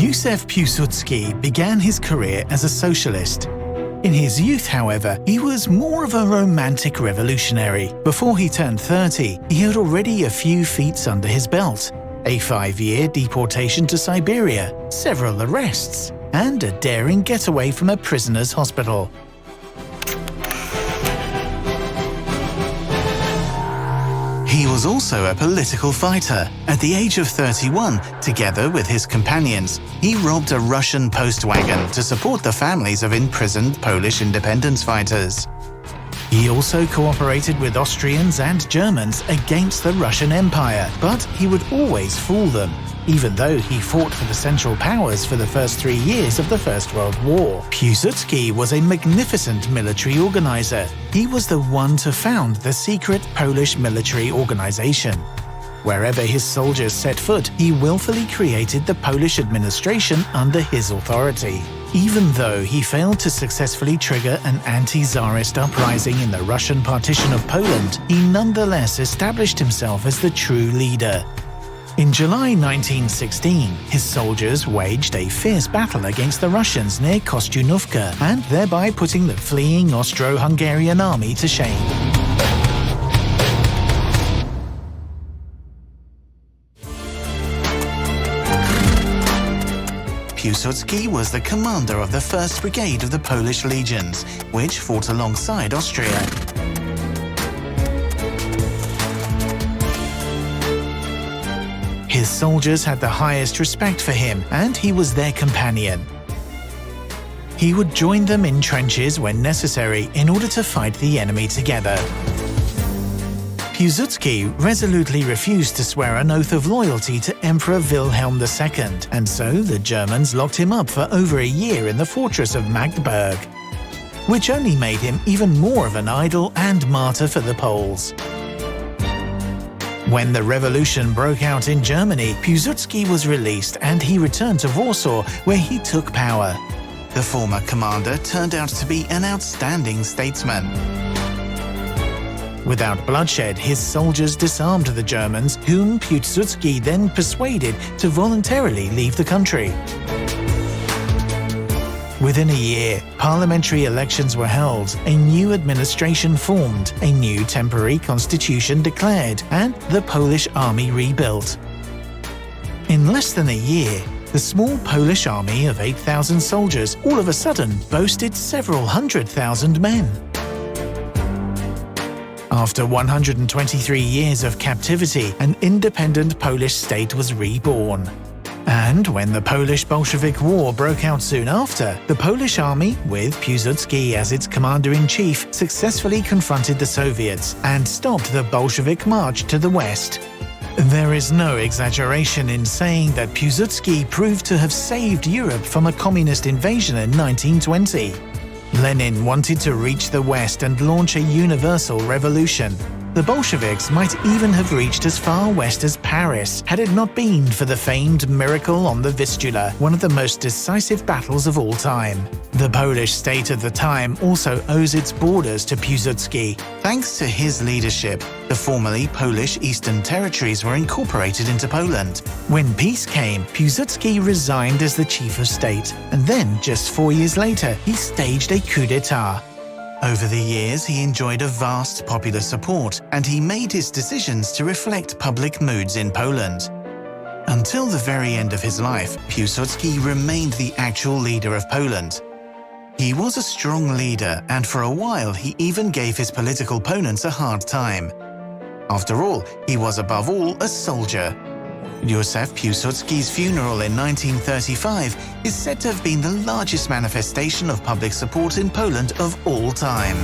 Józef Piłsudski began his career as a socialist. In his youth, however, he was more of a romantic revolutionary. Before he turned 30, he had already a few feats under his belt: a 5-year deportation to Siberia, several arrests, and a daring getaway from a prisoner's hospital. He was also a political fighter. At the age of 31, together with his companions, he robbed a Russian post wagon to support the families of imprisoned Polish independence fighters. He also cooperated with Austrians and Germans against the Russian Empire, but he would always fool them, even though he fought for the Central Powers for the first 3 years of the First World War. Piłsudski was a magnificent military organizer. He was the one to found the secret Polish military organization. Wherever his soldiers set foot, he willfully created the Polish administration under his authority. Even though he failed to successfully trigger an anti-Tsarist uprising in the Russian partition of Poland, he nonetheless established himself as the true leader. In July 1916, his soldiers waged a fierce battle against the Russians near Kościuszówka, and thereby putting the fleeing Austro-Hungarian army to shame. Piłsudski was the commander of the 1st Brigade of the Polish legions, which fought alongside Austria. His soldiers had the highest respect for him, and he was their companion. He would join them in trenches when necessary in order to fight the enemy together. Piłsudski resolutely refused to swear an oath of loyalty to Emperor Wilhelm II, and so the Germans locked him up for over a year in the fortress of Magdeburg, which only made him even more of an idol and martyr for the Poles. When the revolution broke out in Germany, Piłsudski was released and he returned to Warsaw, where he took power. The former commander turned out to be an outstanding statesman. Without bloodshed, his soldiers disarmed the Germans, whom Piłsudski then persuaded to voluntarily leave the country. Within a year, parliamentary elections were held, a new administration formed, a new temporary constitution declared, and the Polish army rebuilt. In less than a year, the small Polish army of 8,000 soldiers all of a sudden boasted several 100,000 men. After 123 years of captivity, an independent Polish state was reborn. And when the Polish Bolshevik War broke out soon after, the Polish army, with Piłsudski as its commander-in-chief, successfully confronted the Soviets and stopped the Bolshevik march to the west. There is no exaggeration in saying that Piłsudski proved to have saved Europe from a communist invasion in 1920. Lenin wanted to reach the West and launch a universal revolution. The Bolsheviks might even have reached as far west as Paris, had it not been for the famed miracle on the Vistula, one of the most decisive battles of all time. The Polish state at the time also owes its borders to Piłsudski. Thanks to his leadership, the formerly Polish Eastern Territories were incorporated into Poland. When peace came, Piłsudski resigned as the chief of state, and then, just 4 years later, he staged a coup d'etat. Over the years, he enjoyed a vast popular support, and he made his decisions to reflect public moods in Poland. Until the very end of his life, Piłsudski remained the actual leader of Poland. He was a strong leader, and for a while he even gave his political opponents a hard time. After all, he was above all a soldier. Józef Piłsudski's funeral in 1935 is said to have been the largest manifestation of public support in Poland of all time.